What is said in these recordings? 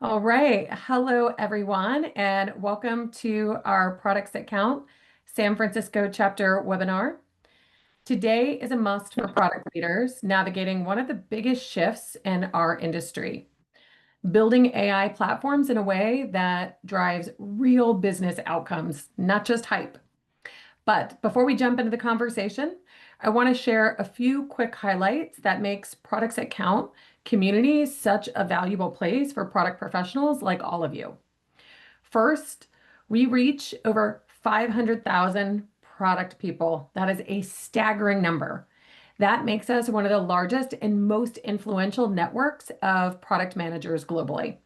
All right. Hello, everyone, and welcome to our Products That Count San Francisco chapter webinar. Today is a must for product leaders navigating one of the biggest shifts in our industry, building AI platforms in a way that drives real business outcomes, not just hype. But before we jump into the conversation, I want to share a few quick highlights that makes Products That Count community such a valuable place for product professionals like all of you. First, we reach over 500,000 product people. That is a staggering number. That makes us one of the largest and most influential networks of product managers globally.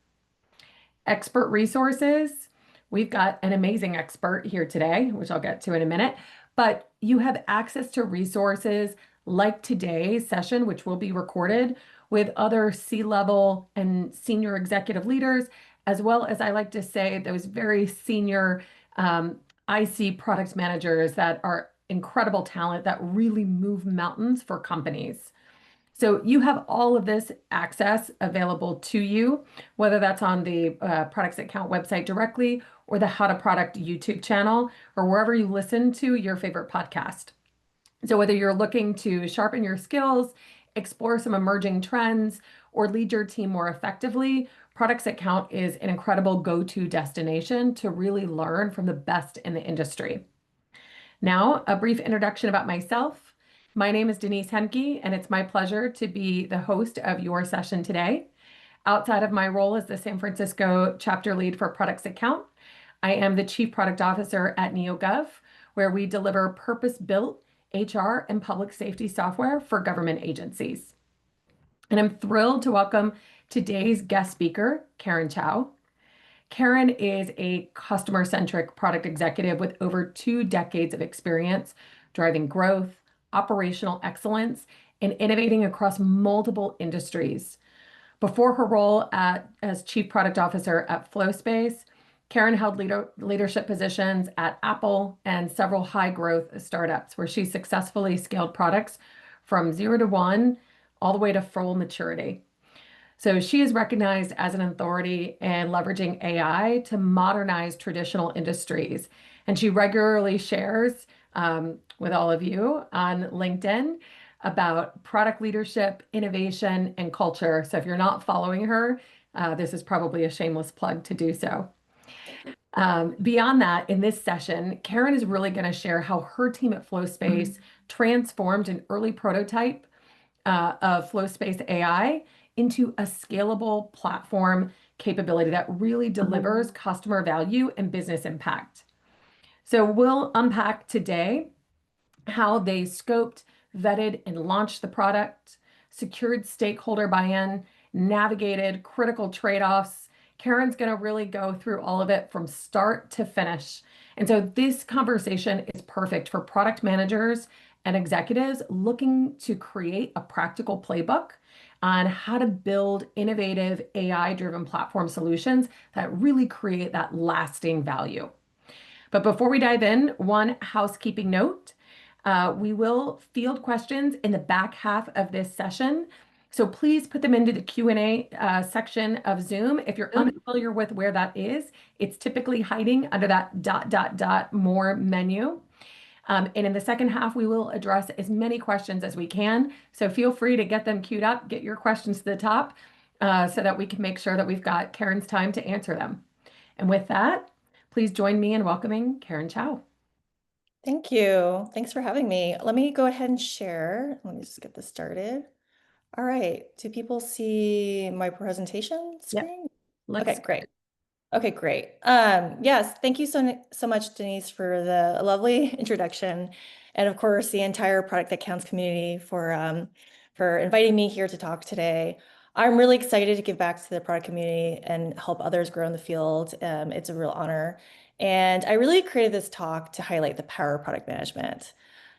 Expert resources. We've got an amazing expert here today, which I'll get to in a minute, but you have access to resources like today's session, which will be recorded with other C-level and senior executive leaders, as well as I like to say, those very senior IC product managers that are incredible talent that really move mountains for companies. So you have all of this access available to you, whether that's on the Products That Count website directly or the How to Product YouTube channel or wherever you listen to your favorite podcast. So whether you're looking to sharpen your skills, explore some emerging trends, or lead your team more effectively, Products That Count is an incredible go-to destination to really learn from the best in the industry. Now, a brief introduction about myself. My name is Denise Hemke, and it's my pleasure to be the host of your session today. Outside of my role as the San Francisco chapter lead for Products That Count, I am the Chief Product Officer at NeoGov, where we deliver purpose-built HR and public safety software for government agencies. And I'm thrilled to welcome today's guest speaker, Karen Chao. Karen is a customer-centric product executive with over 2 decades of experience driving growth, operational excellence, and innovating across multiple industries. Before her role as Chief Product Officer at Flowspace, Karen held leadership positions at Apple and several high-growth startups where she successfully scaled products from 0 to 1 all the way to full maturity. So she is recognized as an authority in leveraging AI to modernize traditional industries. And she regularly shares with all of you on LinkedIn about product leadership, innovation, and culture. So if you're not following her, this is probably a shameless plug to do so. Beyond that, in this session, Karen is really going to share how her team at Flowspace transformed an early prototype of FlowspaceAI into a scalable platform capability that really delivers customer value and business impact. So we'll unpack today how they scoped, vetted, and launched the product, secured stakeholder buy-in, navigated critical trade-offs. Karen's going to really go through all of it from start to finish. And so this conversation is perfect for product managers and executives looking to create a practical playbook on how to build innovative AI-driven platform solutions that really create that lasting value. But before we dive in, one housekeeping note. We will field questions in the back half of this session. So please put them into the Q&A section of Zoom. If you're unfamiliar with where that is, it's typically hiding under that ... more menu. And in the second half, we will address as many questions as we can. So feel free to get them queued up, get your questions to the top so that we can make sure that we've got Karen's time to answer them. And with that, please join me in welcoming Karen Chao. Thank you. Thanks for having me. Let me go ahead and share. Let me just get this started. All right. Do people see my presentation screen? Yep. Okay, great. Okay, great. Yes, thank you so much, Denise, for the lovely introduction, and of course the entire Product That Counts community for inviting me here to talk today. I'm really excited to give back to the product community and help others grow in the field. It's a real honor, and I really created this talk to highlight the power of product management.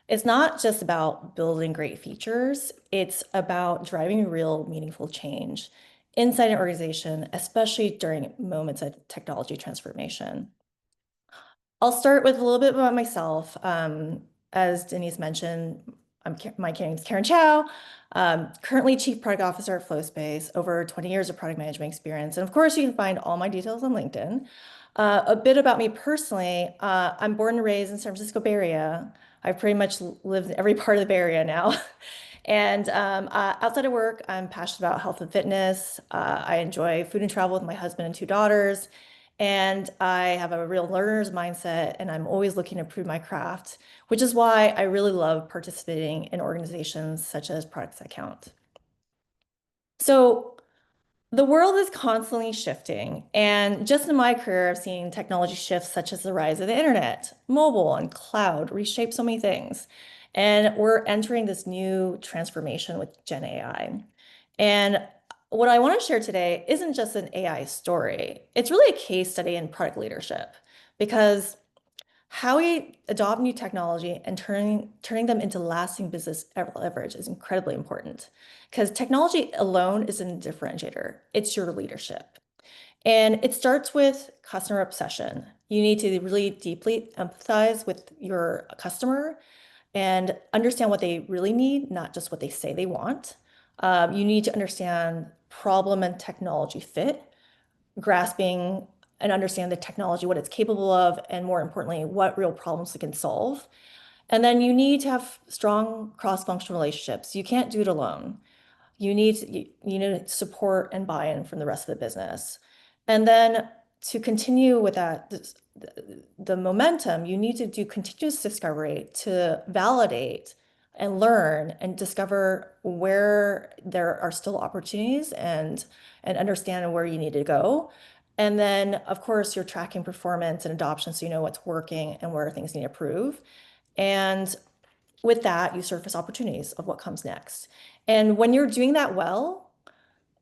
It's not just about building great features, it's about driving real meaningful change inside an organization, especially during moments of technology transformation. I'll start with a little bit about myself. As Denise mentioned, My name is Karen Chao, currently Chief Product Officer at Flowspace, over 20 years of product management experience. And of course, you can find all my details on LinkedIn. A bit about me personally, I'm born and raised in San Francisco Bay Area. I've pretty much lived in every part of the Bay Area now. And outside of work, I'm passionate about health and fitness. I enjoy food and travel with my husband and two daughters. And I have a real learner's mindset, and I'm always looking to improve my craft, which is why I really love participating in organizations such as Products That Count. So the world is constantly shifting, and just in my career, I've seen technology shifts such as the rise of the internet, mobile, and cloud reshape so many things. And we're entering this new transformation with Gen AI. And what I want to share today isn't just an AI story. It's really a case study in product leadership because how we adopt new technology and turning them into lasting business leverage is incredibly important because technology alone isn't a differentiator. It's your leadership. And it starts with customer obsession. You need to really deeply empathize with your customer and understand what they really need, not just what they say they want. You need to understand problem and technology fit, grasping and understand the technology, what it's capable of, and more importantly, what real problems it can solve. And then you need to have strong cross-functional relationships. You can't do it alone. You need support and buy-in from the rest of the business. And then to continue with that, the momentum, you need to do continuous discovery to validate and learn and discover where there are still opportunities and understand where you need to go. And then, of course, you're tracking performance and adoption so you know what's working and where things need to improve. And with that, you surface opportunities of what comes next. And when you're doing that well,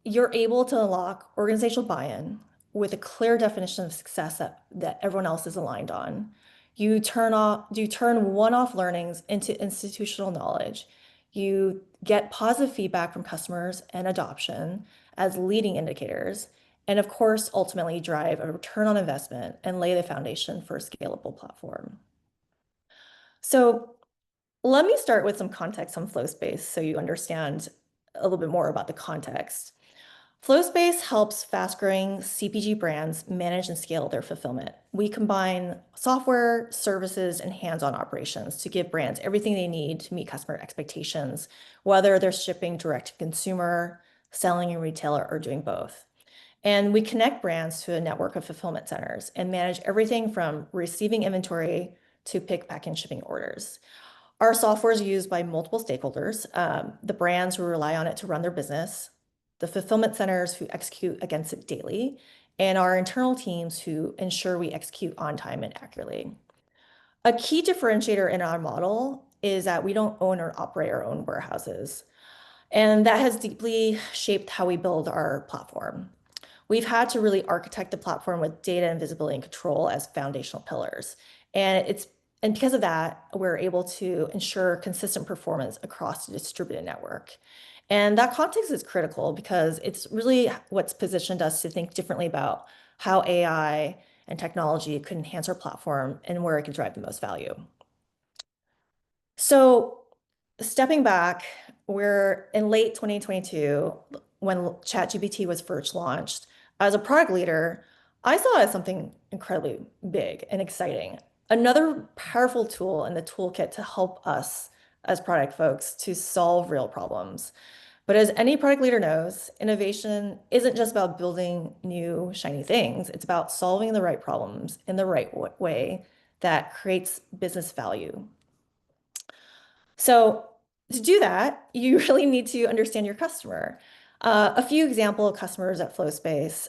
you're able to unlock organizational buy-in with a clear definition of success that everyone else is aligned on. You turn one-off learnings into institutional knowledge. You get positive feedback from customers and adoption as leading indicators. And of course, ultimately drive a return on investment and lay the foundation for a scalable platform. So let me start with some context on Flowspace so you understand a little bit more about the context. Flowspace helps fast-growing CPG brands manage and scale their fulfillment. We combine software, services, and hands-on operations to give brands everything they need to meet customer expectations, whether they're shipping direct to consumer, selling in retailer, or doing both. And we connect brands to a network of fulfillment centers and manage everything from receiving inventory to pick, pack, and shipping orders. Our software is used by multiple stakeholders, the brands who rely on it to run their business, the fulfillment centers who execute against it daily, and our internal teams who ensure we execute on time and accurately. A key differentiator in our model is that we don't own or operate our own warehouses, and that has deeply shaped how we build our platform. We've had to really architect the platform with data and visibility and control as foundational pillars. And because of that, we're able to ensure consistent performance across the distributed network. And that context is critical because it's really what's positioned us to think differently about how AI and technology could enhance our platform and where it can drive the most value. So stepping back, we're in late 2022, when ChatGPT was first launched. As a product leader, I saw it as something incredibly big and exciting. Another powerful tool in the toolkit to help us as product folks to solve real problems. But as any product leader knows, innovation isn't just about building new shiny things. It's about solving the right problems in the right way that creates business value. So to do that, you really need to understand your customer. A few example of customers at Flowspace,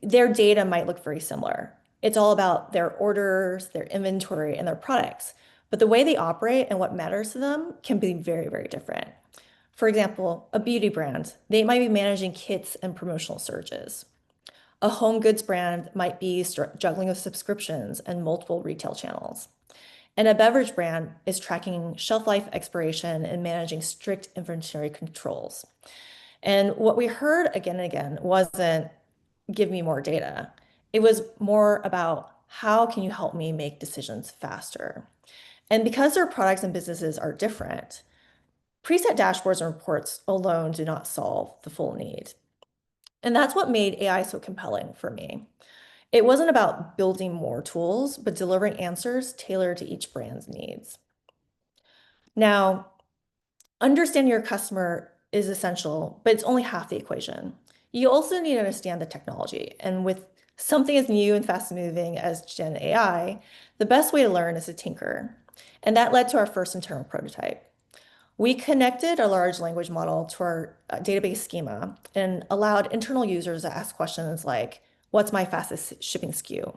their data might look very similar. It's all about their orders, their inventory, and their products. But the way they operate and what matters to them can be very, very different. For example, a beauty brand, they might be managing kits and promotional surges. A home goods brand might be juggling with subscriptions and multiple retail channels. And a beverage brand is tracking shelf life expiration and managing strict inventory controls. And what we heard again and again wasn't give me more data. It was more about how can you help me make decisions faster? And because their products and businesses are different, preset dashboards and reports alone do not solve the full need. And that's what made AI so compelling for me. It wasn't about building more tools, but delivering answers tailored to each brand's needs. Now, understanding your customer is essential, but it's only half the equation. You also need to understand the technology. And with something as new and fast moving as Gen AI, the best way to learn is to tinker. And that led to our first internal prototype. We connected a large language model to our database schema and allowed internal users to ask questions like, what's my fastest shipping SKU?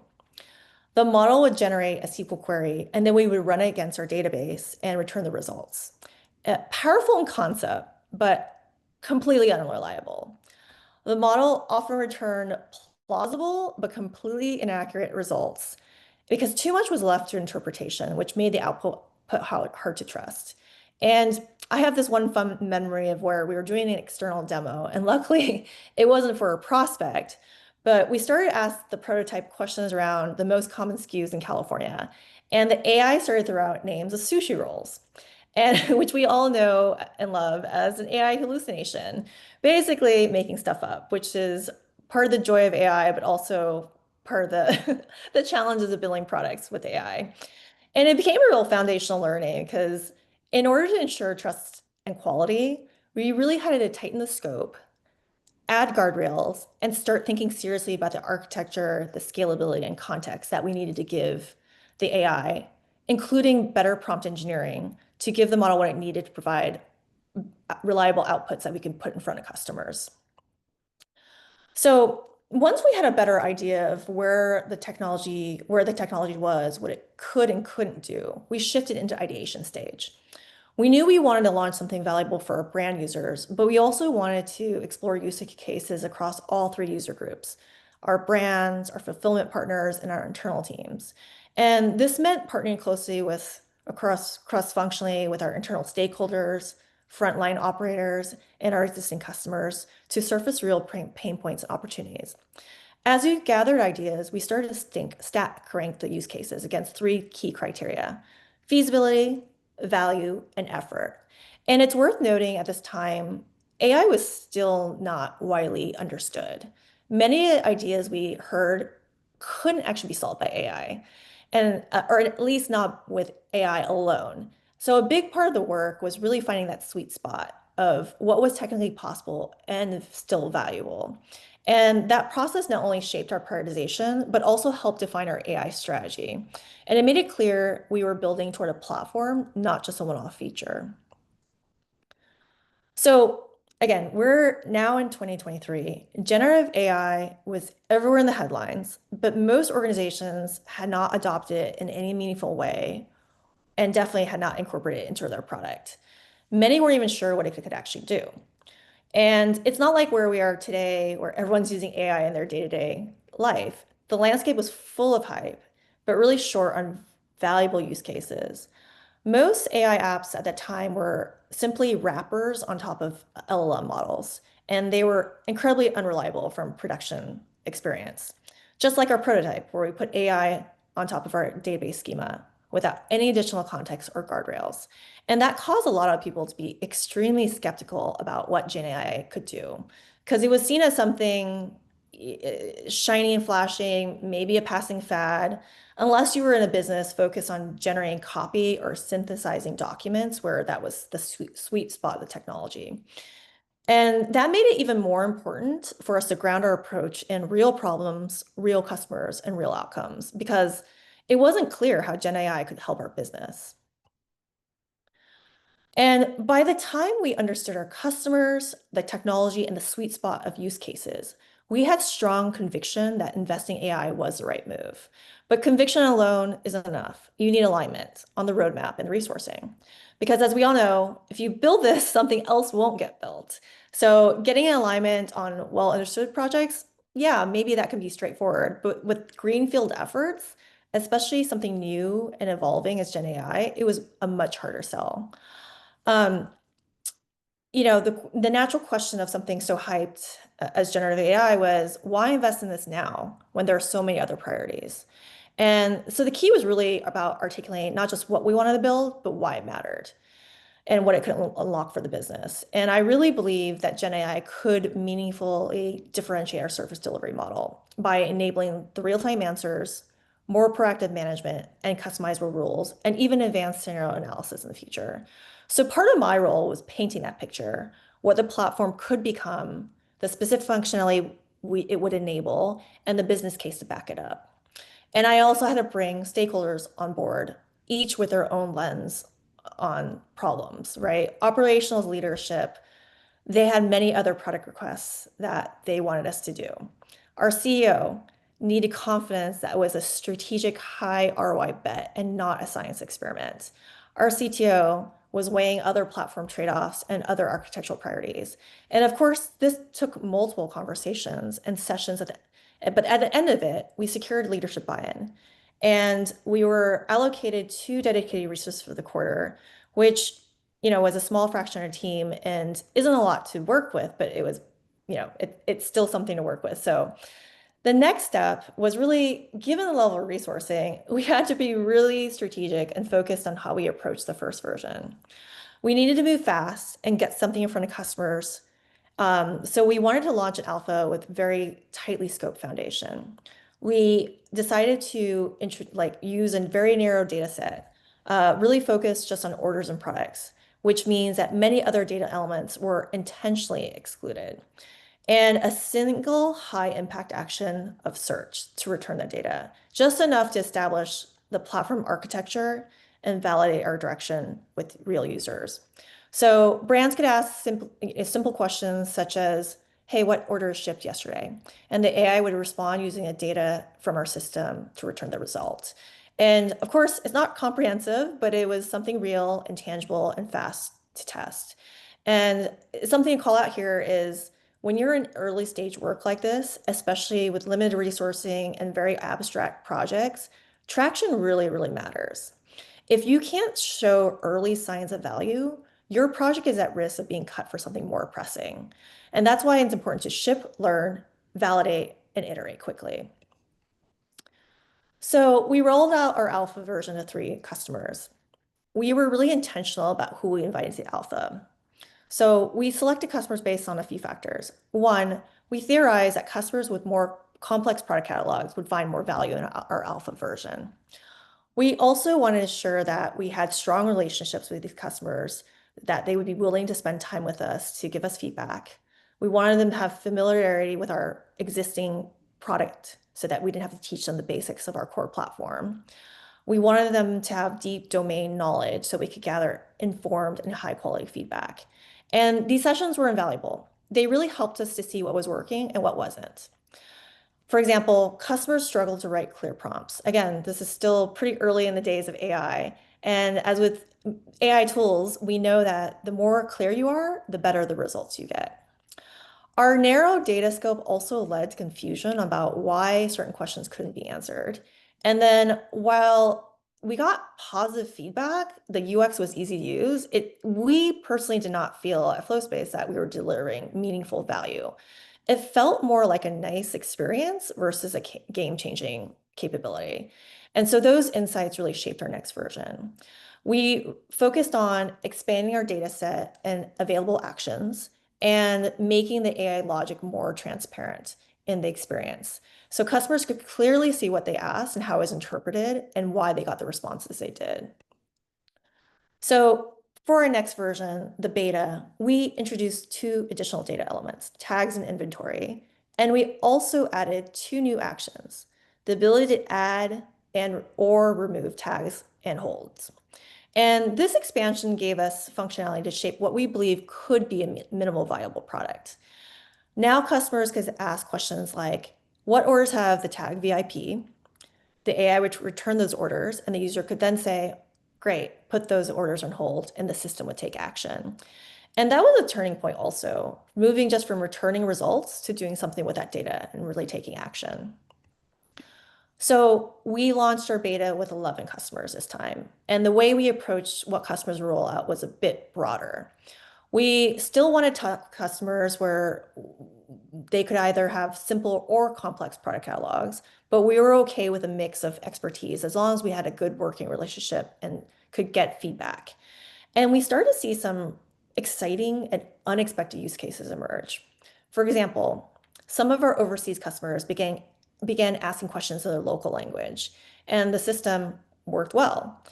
The model would generate a SQL query, and then we would run it against our database and return the results. Powerful in concept, but completely unreliable. The model often returned plausible but completely inaccurate results because too much was left to interpretation, which made the output hard to trust. And I have this one fun memory of where we were doing an external demo, and luckily it wasn't for a prospect, but we started to ask the prototype questions around the most common SKUs in California. And the AI started to throw out names of sushi rolls, and which we all know and love as an AI hallucination, basically making stuff up, which is part of the joy of AI, but also part of the the challenges of building products with AI. And it became a real foundational learning because in order to ensure trust and quality, we really had to tighten the scope, add guardrails, and start thinking seriously about the architecture, the scalability, and context that we needed to give the AI, including better prompt engineering to give the model what it needed to provide reliable outputs that we can put in front of customers. So once we had a better idea of where the technology was, what it could and couldn't do, we shifted into ideation stage. We knew we wanted to launch something valuable for our brand users, but we also wanted to explore use cases across all three user groups, our brands, our fulfillment partners, and our internal teams. And this meant partnering closely with cross-functionally with our internal stakeholders, frontline operators, and our existing customers to surface real pain points and opportunities. As we gathered ideas, we started to stack rank the use cases against three key criteria: feasibility, value, and effort. And it's worth noting at this time, AI was still not widely understood. Many ideas we heard couldn't actually be solved by AI, and or at least not with AI alone. So a big part of the work was really finding that sweet spot of what was technically possible and still valuable. And that process not only shaped our prioritization, but also helped define our AI strategy. And it made it clear we were building toward a platform, not just a one-off feature. So again, we're now in 2023. Generative AI was everywhere in the headlines, but most organizations had not adopted it in any meaningful way and definitely had not incorporated it into their product. Many weren't even sure what it could actually do. And it's not like where we are today, where everyone's using AI in their day-to-day life. The landscape was full of hype, but really short on valuable use cases. Most AI apps at that time were simply wrappers on top of LLM models, and they were incredibly unreliable from production experience. Just like our prototype, where we put AI on top of our database schema without any additional context or guardrails. And that caused a lot of people to be extremely skeptical about what Gen AI could do, because it was seen as something shiny and flashing, maybe a passing fad, unless you were in a business focused on generating copy or synthesizing documents, where that was the sweet spot of the technology. And that made it even more important for us to ground our approach in real problems, real customers, and real outcomes, because it wasn't clear how Gen AI could help our business. And by the time we understood our customers, the technology, and the sweet spot of use cases, we had strong conviction that investing AI was the right move. But conviction alone isn't enough. You need alignment on the roadmap and resourcing. Because as we all know, if you build this, something else won't get built. So getting an alignment on well-understood projects, yeah, maybe that can be straightforward. But with greenfield efforts, especially something new and evolving as Gen AI, it was a much harder sell. Um, the natural question of something so hyped as generative AI was, why invest in this now when there are so many other priorities? And so the key was really about articulating not just what we wanted to build, but why it mattered and what it could unlock for the business. And I really believe that Gen AI could meaningfully differentiate our service delivery model by enabling the real-time answers, more proactive management, and customizable rules, and even advanced scenario analysis in the future. So part of my role was painting that picture, what the platform could become, the specific functionality it would enable, and the business case to back it up. And I also had to bring stakeholders on board, each with their own lens on problems, right? Operational leadership, they had many other product requests that they wanted us to do. Our CEO needed confidence that it was a strategic high ROI bet and not a science experiment. Our CTO was weighing other platform trade-offs and other architectural priorities. And of course, this took multiple conversations and sessions but at the end of it, we secured leadership buy-in. And we were allocated 2 dedicated resources for the quarter, which was a small fraction of our team and isn't a lot to work with, but it was, it's still something to work with. So the next step was really, given the level of resourcing, we had to be really strategic and focused on how we approach the first version. We needed to move fast and get something in front of customers. So we wanted to launch an alpha with very tightly scoped foundation. We decided to use a very narrow data set, really focused just on orders and products, which means that many other data elements were intentionally excluded, and a single high impact action of search to return the data, just enough to establish the platform architecture and validate our direction with real users. So brands could ask simple questions such as, hey, what orders shipped yesterday? And the AI would respond using the data from our system to return the result. And of course, it's not comprehensive, but it was something real and tangible and fast to test. And something to call out here is when you're in early stage work like this, especially with limited resourcing and very abstract projects, traction really, really matters. If you can't show early signs of value, your project is at risk of being cut for something more pressing. And that's why it's important to ship, learn, validate, and iterate quickly. So we rolled out our alpha version to 3 customers. We were really intentional about who we invited to alpha. So we selected customers based on a few factors. One, we theorized that customers with more complex product catalogs would find more value in our alpha version. We also wanted to ensure that we had strong relationships with these customers, that they would be willing to spend time with us to give us feedback. We wanted them to have familiarity with our existing product so that we didn't have to teach them the basics of our core platform. We wanted them to have deep domain knowledge so we could gather informed and high quality feedback. And these sessions were invaluable. They really helped us to see what was working and what wasn't. For example, customers struggle to write clear prompts. Again, this is still pretty early in the days of AI. And as with AI tools, we know that the more clear you are, the better the results you get. Our narrow data scope also led to confusion about why certain questions couldn't be answered. And then while we got positive feedback, the UX was easy to use, we personally did not feel at Flowspace that we were delivering meaningful value. It felt more like a nice experience versus a game-changing capability. And so those insights really shaped our next version. We focused on expanding our data set and available actions and making the AI logic more transparent in the experience. So customers could clearly see what they asked and how it was interpreted and why they got the responses they did. So for our next version, the beta, we introduced 2 additional data elements, tags and inventory. And we also added 2 new actions, the ability to add or remove tags and holds. And this expansion gave us functionality to shape what we believe could be a minimal viable product. Now customers could ask questions like, what orders have the tag VIP? The AI would return those orders, and the user could then say, great, put those orders on hold, and the system would take action. And that was a turning point also, moving just from returning results to doing something with that data and really taking action. So we launched our beta with 11 customers this time. And the way we approached what customers roll out was a bit broader. We still want to talk to customers where they could either have simple or complex product catalogs, but we were okay with a mix of expertise as long as we had a good working relationship and could get feedback. And we started to see some exciting and unexpected use cases emerge. For example, some of our overseas customers began asking questions in their local language, and the system worked well.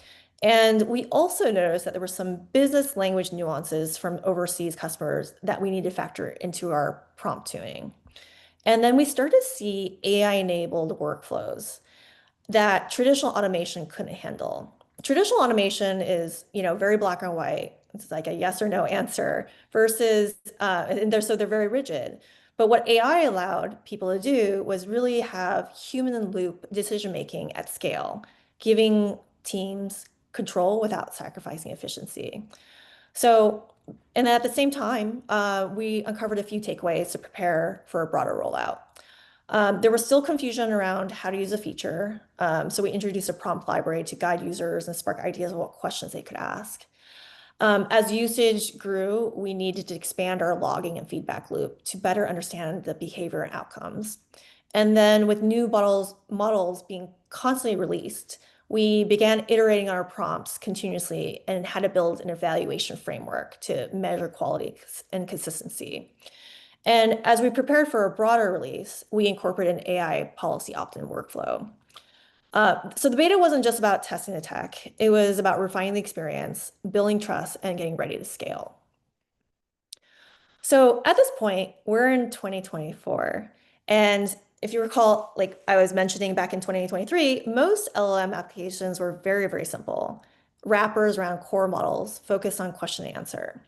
And we also noticed that there were some business language nuances from overseas customers that we need to factor into our prompt tuning. And then we started to see AI-enabled workflows that traditional automation couldn't handle. Traditional automation is, very black and white. It's like a yes or no answer versus, they're very rigid. But what AI allowed people to do was really have human in loop decision making at scale, giving teams control without sacrificing efficiency. So, and at the same time, we uncovered a few takeaways to prepare for a broader rollout. There was still confusion around how to use a feature, so we introduced a prompt library to guide users and spark ideas of what questions they could ask. As usage grew, we needed to expand our logging and feedback loop to better understand the behavior and outcomes. And then with new models being constantly released, we began iterating our prompts continuously and had to build an evaluation framework to measure quality and consistency. And as we prepared for a broader release, we incorporated an AI policy opt-in workflow. So the beta wasn't just about testing the tech. It was about refining the experience, building trust, and getting ready to scale. So at this point, we're in 2024. And if you recall, like I was mentioning back in 2023, most LLM applications were very, very simple. Wrappers around core models focused on question and answer.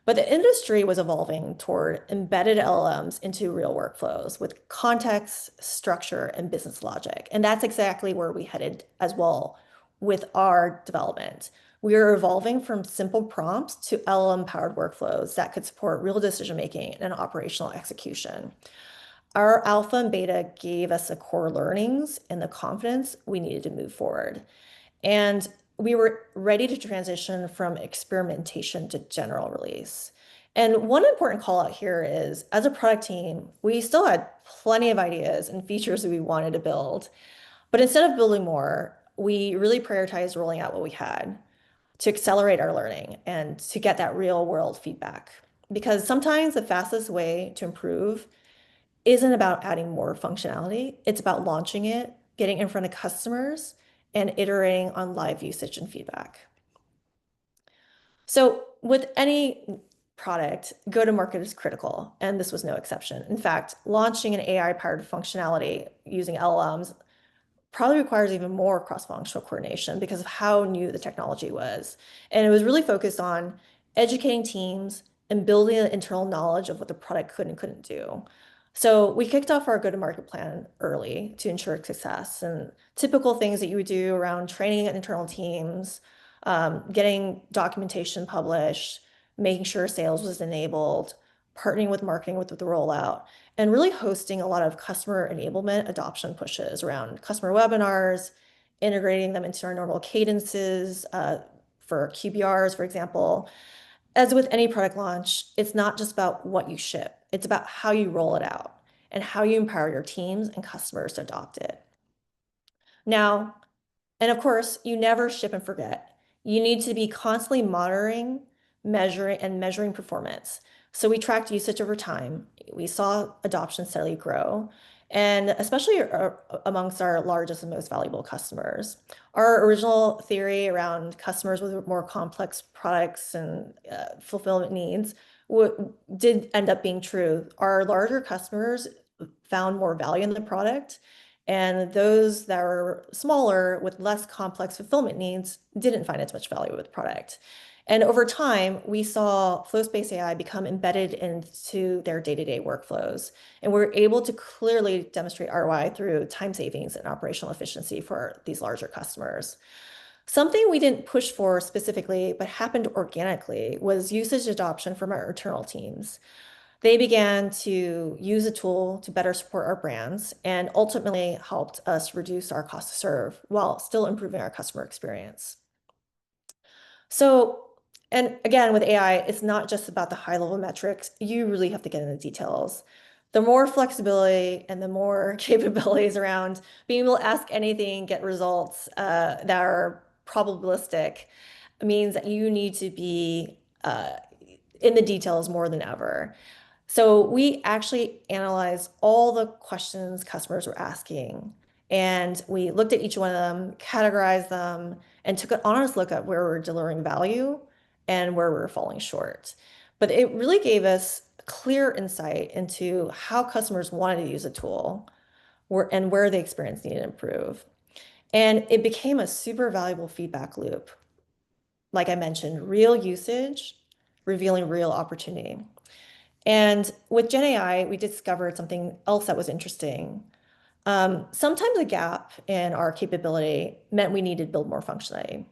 But the industry was evolving toward embedded LLMs into real workflows with context, structure, and business logic. And that's exactly where we headed as well with our development. We are evolving from simple prompts to LLM-powered workflows that could support real decision-making and operational execution. Our alpha and beta gave us the core learnings and the confidence we needed to move forward. And we were ready to transition from experimentation to general release. And one important call out here is, as a product team, we still had plenty of ideas and features that we wanted to build. But instead of building more, we really prioritized rolling out what we had to accelerate our learning and to get that real world feedback. Because sometimes the fastest way to improve isn't about adding more functionality. It's about launching it, getting in front of customers, and iterating on live usage and feedback. So with any product, go-to-market is critical, and this was no exception. In fact, launching an AI-powered functionality using LLMs probably requires even more cross-functional coordination because of how new the technology was. And it was really focused on educating teams and building an internal knowledge of what the product could and couldn't do. So we kicked off our go-to-market plan early to ensure success, and typical things that you would do around training internal teams, getting documentation published, making sure sales was enabled, partnering with marketing with the rollout, and really hosting a lot of customer enablement adoption pushes around customer webinars, integrating them into our normal cadences for QBRs, for example. As with any product launch, it's not just about what you ship, it's about how you roll it out and how you empower your teams and customers to adopt it. Now, and of course, you never ship and forget. You need to be constantly monitoring, measuring performance. So we tracked usage over time. We saw adoption steadily grow, and especially amongst our largest and most valuable customers. Our original theory around customers with more complex products and fulfillment needs did end up being true. Our larger customers found more value in the product, and those that were smaller with less complex fulfillment needs didn't find as much value with the product. And over time, we saw FlowspaceAI become embedded into their day-to-day workflows. And we're able to clearly demonstrate ROI through time savings and operational efficiency for these larger customers. Something we didn't push for specifically, but happened organically, was usage adoption from our internal teams. They began to use a tool to better support our brands and ultimately helped us reduce our cost to serve while still improving our customer experience. So And again, with AI, it's not just about the high level metrics. You really have to get into the details. The more flexibility and the more capabilities around being able to ask anything, get results that are probabilistic means that you need to be in the details more than ever. So we actually analyzed all the questions customers were asking, and we looked at each one of them, categorized them, and took an honest look at where we're delivering value and where we're falling short. But it really gave us clear insight into how customers wanted to use a tool and where the experience needed to improve. And it became a super valuable feedback loop. Like I mentioned, real usage, revealing real opportunity. And with Gen AI, we discovered something else that was interesting. Sometimes a gap in our capability meant we needed to build more functionality.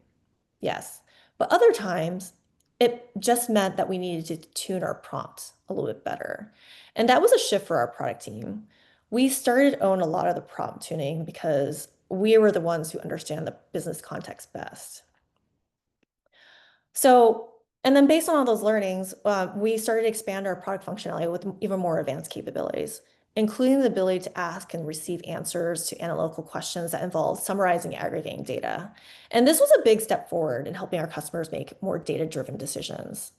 Yes. But other times, it just meant that we needed to tune our prompts a little bit better. And that was a shift for our product team. We started to own a lot of the prompt tuning because we were the ones who understand the business context best. So, and then based on all those learnings, we started to expand our product functionality with even more advanced capabilities, including the ability to ask and receive answers to analytical questions that involve summarizing and aggregating data. And this was a big step forward in helping our customers make more data-driven decisions.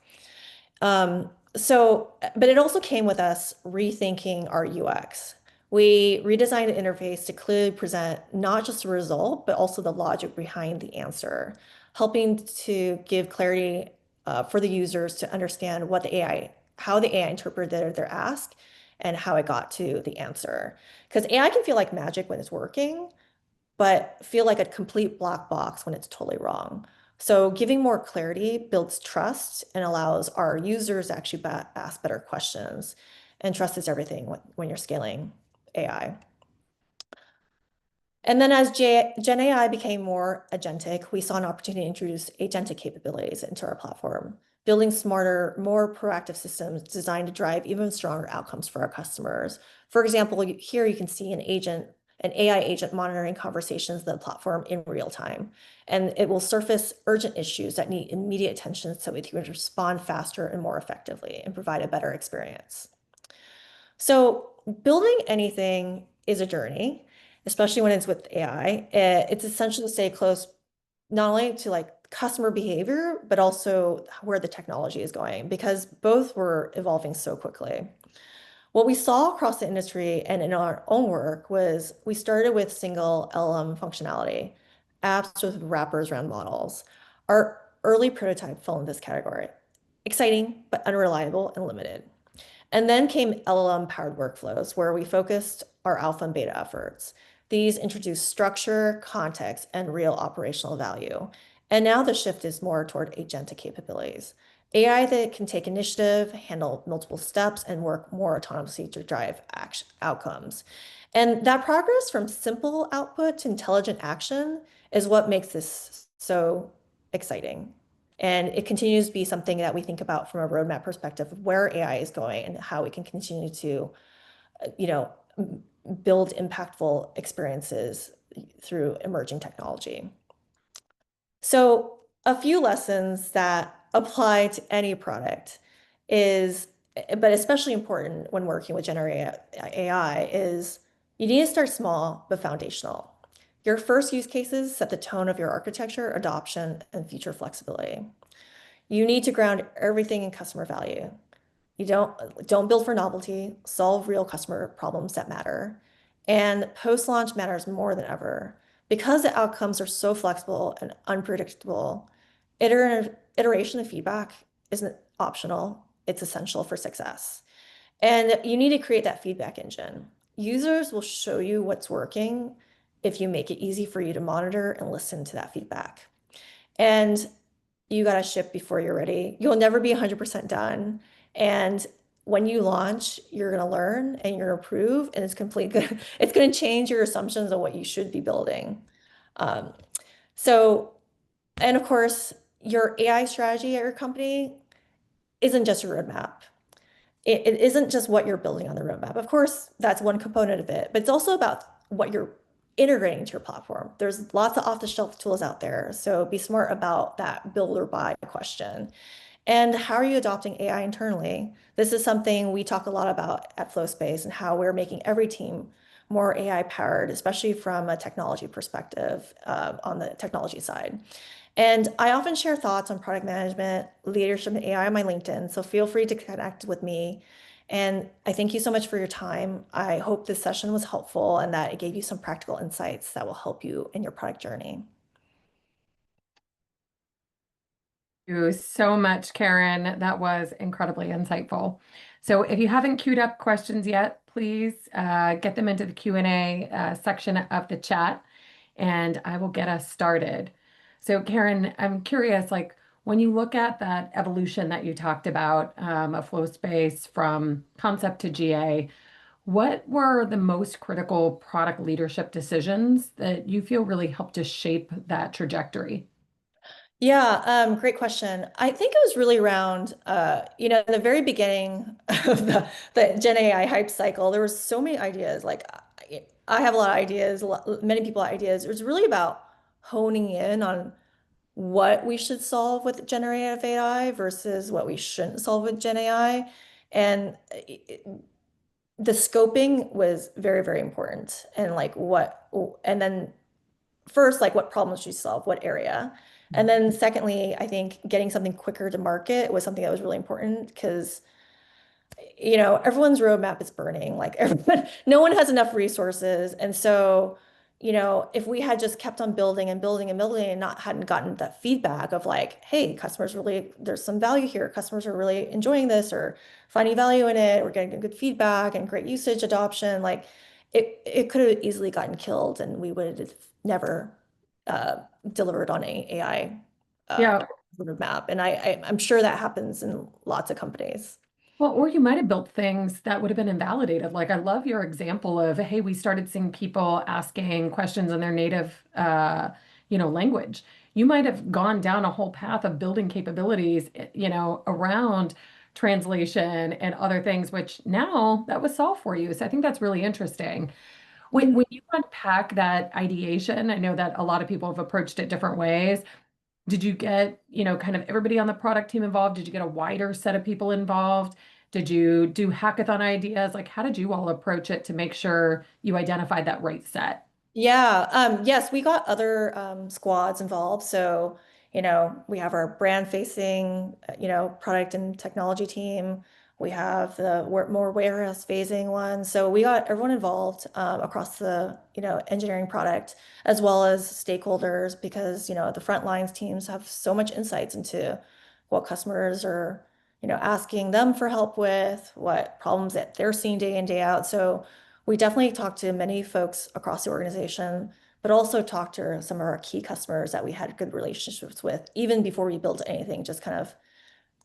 But it also came with us rethinking our UX. We redesigned the interface to clearly present not just the result, but also the logic behind the answer, helping to give clarity for the users to understand how the AI interpreted their ask and how it got to the answer. Because AI can feel like magic when it's working, but feel like a complete black box when it's totally wrong. So giving more clarity builds trust and allows our users to actually ask better questions. And trust is everything when you're scaling AI. And then as Gen AI became more agentic, we saw an opportunity to introduce agentic capabilities into our platform, building smarter, more proactive systems designed to drive even stronger outcomes for our customers. For example, here you can see an AI agent monitoring conversations in the platform in real time. And it will surface urgent issues that need immediate attention so we can respond faster and more effectively and provide a better experience. So building anything is a journey, especially when it's with AI. It's essential to stay close not only to like customer behavior, but also where the technology is going, because both were evolving so quickly. What we saw across the industry and in our own work was we started with single LLM functionality, apps with wrappers around models. Our early prototype fell in this category. Exciting, but unreliable and limited. And then came LLM-powered workflows, where we focused our alpha and beta efforts. These introduced structure, context, and real operational value. And now the shift is more toward agentic capabilities. AI that can take initiative, handle multiple steps, and work more autonomously to drive outcomes. And that progress from simple output to intelligent action is what makes this so exciting. And it continues to be something that we think about from a roadmap perspective of where AI is going and how we can continue to, you know, build impactful experiences through emerging technology. So a few lessons that apply to any product is, but especially important when working with generative AI, is you need to start small but foundational. Your first use cases set the tone of your architecture, adoption, and future flexibility. You need to ground everything in customer value. You don't build for novelty, solve real customer problems that matter. And post-launch matters more than ever. Because the outcomes are so flexible and unpredictable, iteration and feedback isn't optional, it's essential for success. And you need to create that feedback engine. Users will show you what's working if you make it easy for you to monitor and listen to that feedback. And you got to ship before you're ready. You'll never be 100% done. And when you launch, you're going to learn and you're going to improve, and it's it's going to change your assumptions on what you should be building. Um, and of course, your AI strategy at your company isn't just your roadmap. It isn't just what you're building on the roadmap. Of course, that's one component of it, but it's also about what you're integrating to your platform. There's lots of off-the-shelf tools out there, so be smart about that build or buy question. And how are you adopting AI internally? This is something we talk a lot about at Flowspace and how we're making every team more AI powered, especially from a technology perspective, on the technology side. And I often share thoughts on product management, leadership, and AI on my LinkedIn. So feel free to connect with me. And I thank you so much for your time. I hope this session was helpful and that it gave you some practical insights that will help you in your product journey. You so much, Karen. That was incredibly insightful. So if you haven't queued up questions yet, please get them into the Q&A section of the chat, and I will get us started. So Karen, I'm curious, like when you look at that evolution that you talked about of Flowspace from concept to GA, what were the most critical product leadership decisions that you feel really helped to shape that trajectory? Yeah, great question. I think it was really around, in the very beginning of the Gen AI hype cycle, there was so many ideas. Like I have a lot of ideas, many people have ideas. It was really about honing in on what we should solve with generative AI versus what we shouldn't solve with Gen AI. And the scoping was very, very important. And like and then first, like what problems should you solve, what area? And then secondly, I think getting something quicker to market was something that was really important because everyone's roadmap is burning. Like everyone, no one has enough resources. And so, if we had just kept on building and building and building and not hadn't gotten that feedback of like, hey, customers really, there's some value here. Customers are really enjoying this or finding value in it. We're getting good feedback and great usage adoption. Like it could have easily gotten killed and we would have never uh, delivered on a AI uh, Yeah. roadmap. And I'm sure that happens in lots of companies. Well, or you might have built things that would have been invalidated. Like I love your example of, hey, we started seeing people asking questions in their native, language. You might have gone down a whole path of building capabilities, around translation and other things, which now that was solved for you. So I think that's really interesting. When you unpack that ideation, I know that a lot of people have approached it different ways. Did you get, kind of everybody on the product team involved? Did you get a wider set of people involved? Did you do hackathon ideas? Like, how did you all approach it to make sure you identified that right set? Yeah, yes, we got other squads involved. So, we have our brand facing, product and technology team. We have the more warehouse phasing one. So we got everyone involved across the, engineering product as well as stakeholders because, the front lines teams have so much insights into what customers are, asking them for help with, what problems that they're seeing day in, day out. So we definitely talked to many folks across the organization, but also talked to some of our key customers that we had good relationships with, even before we built anything, just kind of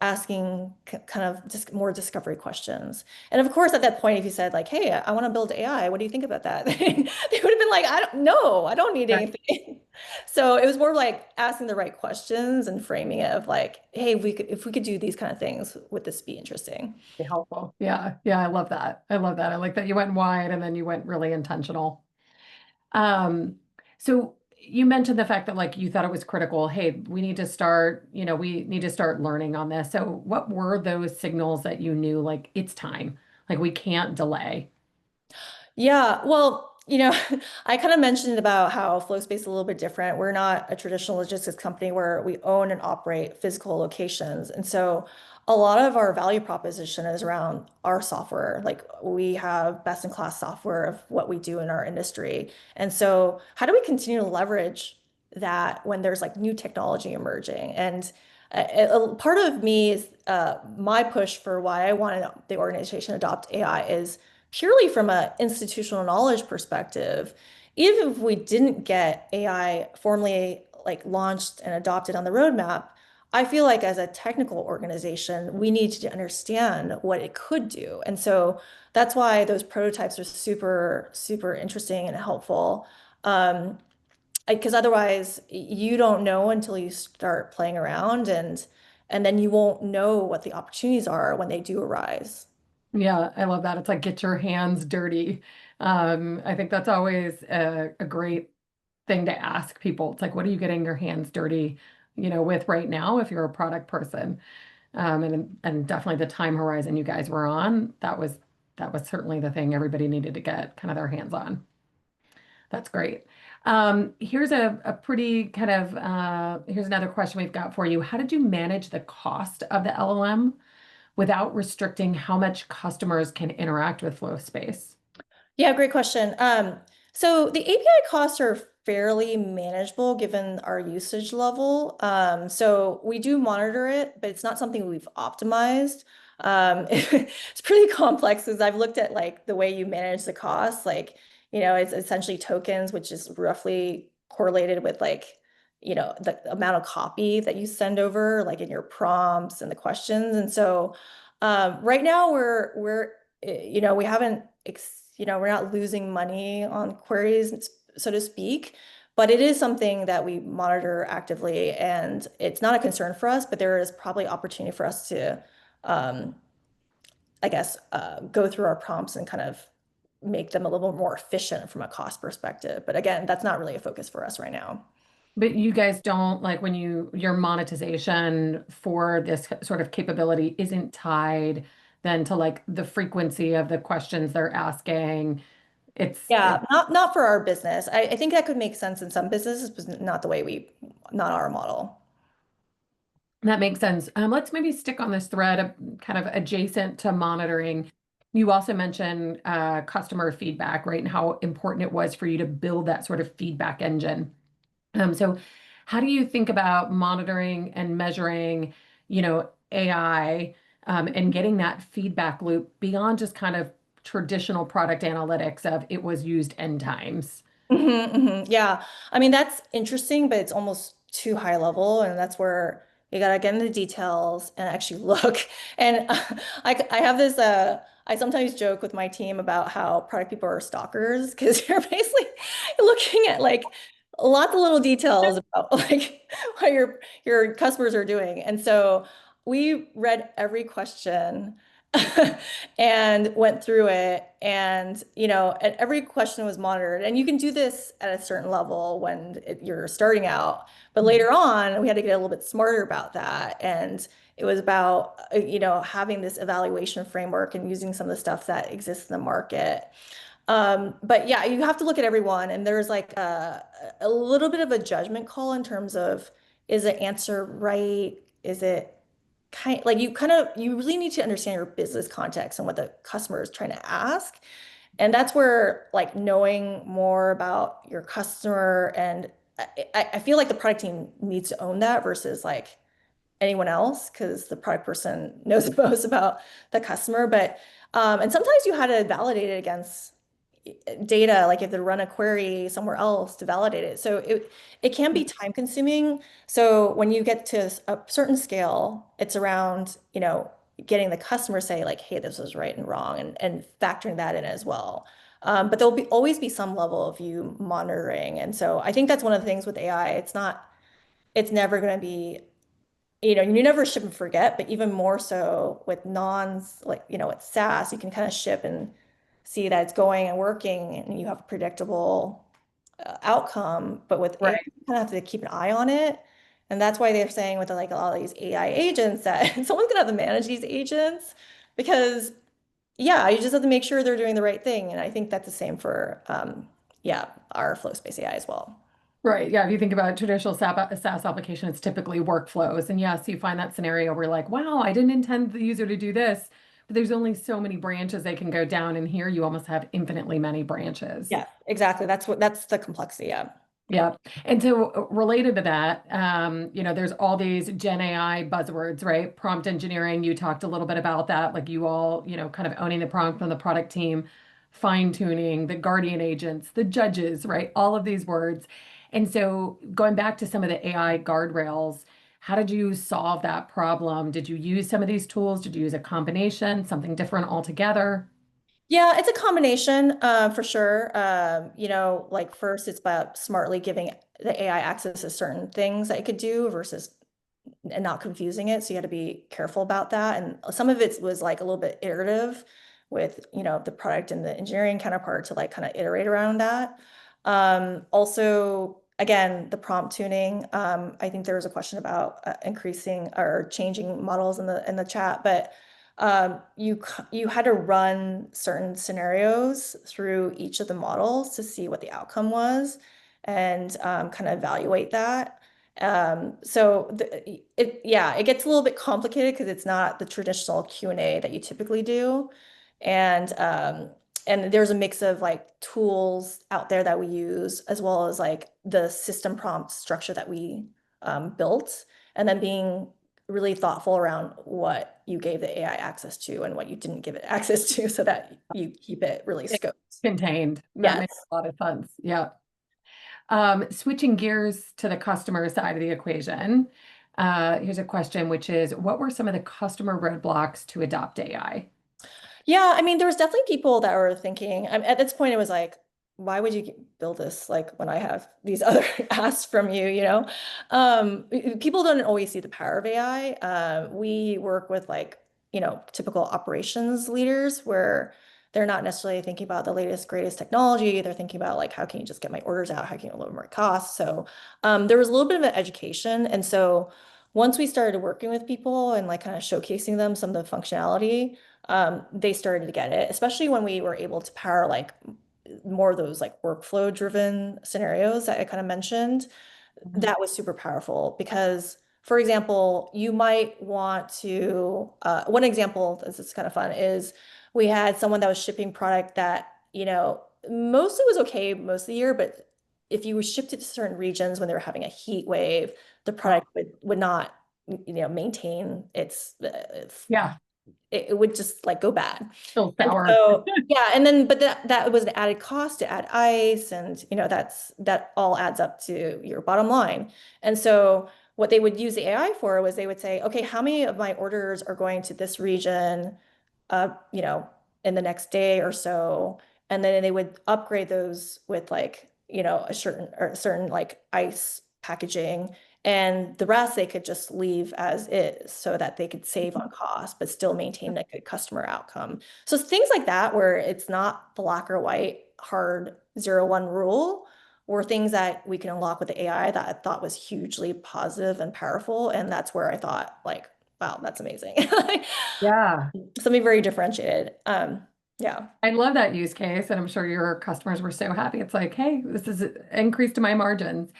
asking kind of just more discovery questions. And of course, at that point, if you said like, "Hey, I want to build AI, what do you think about that?" They would have been like, "I don't know, I don't need Right. anything." So it was more like asking the right questions and framing it of like, "Hey, if we could do these kind of things, would this be interesting?" Be helpful. Yeah. Yeah. I love that. I love that. I like that you went wide and then you went really intentional. So you mentioned the fact that like you thought it was critical. Hey, we need to start learning on this. So what were those signals that you knew like it's time? Like we can't delay. Yeah, well, I kind of mentioned about how Flowspace is a little bit different. We're not a traditional logistics company where we own and operate physical locations. And so a lot of our value proposition is around our software. Like we have best in class software of what we do in our industry. And so how do we continue to leverage that when there's like new technology emerging? And a part of me is my push for why I wanted the organization to adopt AI is purely from an institutional knowledge perspective. Even if we didn't get AI formally like launched and adopted on the roadmap, I feel like as a technical organization, we need to understand what it could do. And so that's why those prototypes are super, super interesting and helpful. Because otherwise you don't know until you start playing around and then you won't know what the opportunities are when they do arise. Yeah, I love that. It's like get your hands dirty. I think that's always a great thing to ask people. It's like, what are you getting your hands dirty, with right now if you're a product person? And definitely the time horizon you guys were on, that was certainly the thing everybody needed to get kind of their hands on. That's great. Here's a pretty kind of here's another question we've got for you. How did you manage the cost of the LLM without restricting how much customers can interact with FlowSpace? Yeah, great question. So the API costs are fairly manageable given our usage level. So we do monitor it, but it's not something we've optimized. It's pretty complex as I've looked at like the way you manage the costs. Like, it's essentially tokens, which is roughly correlated with like, the amount of copy that you send over, like in your prompts and the questions. And so right now we haven't we're not losing money on queries, so to speak, but it is something that we monitor actively, and it's not a concern for us, but there is probably opportunity for us to, um, I guess, go through our prompts and kind of make them a little more efficient from a cost perspective. But again, that's not really a focus for us right now. But you guys don't like when your monetization for this sort of capability isn't tied then to like the frequency of the questions they're asking. It Yeah, not for our business. I think that could make sense in some businesses, but not the way not our model. That makes sense. Let's maybe stick on this thread of kind of adjacent to monitoring. You also mentioned customer feedback, right? And how important it was for you to build that sort of feedback engine. So how do you think about monitoring and measuring, AI, and getting that feedback loop beyond just kind of traditional product analytics of it was used N times? Yeah. I mean, that's interesting, but it's almost too high level. And that's where you gotta get into the details and actually look. And I have this, I sometimes joke with my team about how product people are stalkers because you're basically looking at like lots of little details about like what your customers are doing. And so we read every question and went through it, and every question was monitored, and you can do this at a certain level when you're starting out, but later on we had to get a little bit smarter about that, and it was about having this evaluation framework and using some of the stuff that exists in the market. But yeah, you have to look at everyone, and there's like a little bit of a judgment call in terms of, is the answer right? Is it you really need to understand your business context and what the customer is trying to ask. And that's where like knowing more about your customer, and I feel like the product team needs to own that versus like anyone else, because the product person knows the most about the customer. But and sometimes you had to validate it against data, like if they run a query somewhere else to validate it. So it can be time consuming. So when you get to a certain scale, it's around, getting the customer say like, hey, this was right and wrong, and factoring that in as well. But there'll be always be some level of you monitoring. And so I think that's one of the things with AI. It's never going to be, you never ship and forget, but even more so with like, with SaaS, you can kind of ship and see that it's going and working and you have a predictable outcome. But with AI, Right. you kind of have to keep an eye on it. And that's why they're saying with like a lot of these AI agents that someone's gonna have to manage these agents, because yeah, you just have to make sure they're doing the right thing. And I think that's the same for yeah, our FlowSpace AI as well. Right. Yeah. If you think about traditional SaaS application, it's typically workflows. And yes, you find that scenario where you're like, wow, I didn't intend the user to do this, but there's only so many branches they can go down. And here you almost have infinitely many branches. Yeah, exactly. That's the complexity. Yeah. Yeah. And so related to that, there's all these Gen AI buzzwords, right? Prompt engineering, you talked a little bit about that, like you all, kind of owning the prompt from the product team, fine tuning, the guardian agents, the judges, right? All of these words. And so going back to some of the AI guardrails, how did you solve that problem? Did you use some of these tools? Did you use a combination, something different altogether? Yeah, it's a combination, for sure. Like first, it's about smartly giving the AI access to certain things that it could do versus and not confusing it. So you had to be careful about that. And some of it was like a little bit iterative, with, the product and the engineering counterpart to like kind of iterate around that. Also, again, the prompt tuning. I think there was a question about increasing or changing models in the chat, but you had to run certain scenarios through each of the models to see what the outcome was and kind of evaluate that. Yeah, it gets a little bit complicated because it's not the traditional Q&A that you typically do. And there's a mix of like tools out there that we use, as well as like the system prompt structure that we built, and then being really thoughtful around what you gave the AI access to and what you didn't give it access to so that you keep it really It's scoped. contained. That Yes. makes a lot of sense. Yeah. Switching gears to the customer side of the equation, here's a question, which is, what were some of the customer roadblocks to adopt AI? Yeah, I mean, there was definitely people that were thinking, at this point, it was like, why would you build this like when I have these other asks from you, you know? People don't always see the power of AI. We work with like, typical operations leaders where they're not necessarily thinking about the latest, greatest technology. They're thinking about like, how can you just get my orders out? How can you lower my costs? So there was a little bit of an education. And so once we started working with people and like kind of showcasing them some of the functionality, they started to get it, especially when we were able to power like more of those like workflow driven scenarios that I kind of mentioned. Mhm. That was super powerful because, for example, you might want to, one example, this is kind of fun, is we had someone that was shipping product that, mostly was okay most of the year, but if you shipped it to certain regions when they were having a heat wave, the Oh, product would not, maintain its yeah, it would just like go bad. still And sour. so, yeah, and then but that was an added cost to add ice, and that all adds up to your bottom line. And so what they would use the AI for was they would say, okay, how many of my orders are going to this region, uh, you know, in the next day or so? And then they would upgrade those with like, a certain like ice packaging, and the rest they could just leave as is so that they could save on cost, but still maintain a good customer outcome. So things like that, where it's not black or white, hard 0-1 rule, were things that we can unlock with the AI that I thought was hugely positive and powerful. And that's where I thought, like, wow, that's amazing. Yeah. Something very differentiated. Yeah. I love that use case, and I'm sure your customers were so happy. It's like, hey, this is an increase to my margins.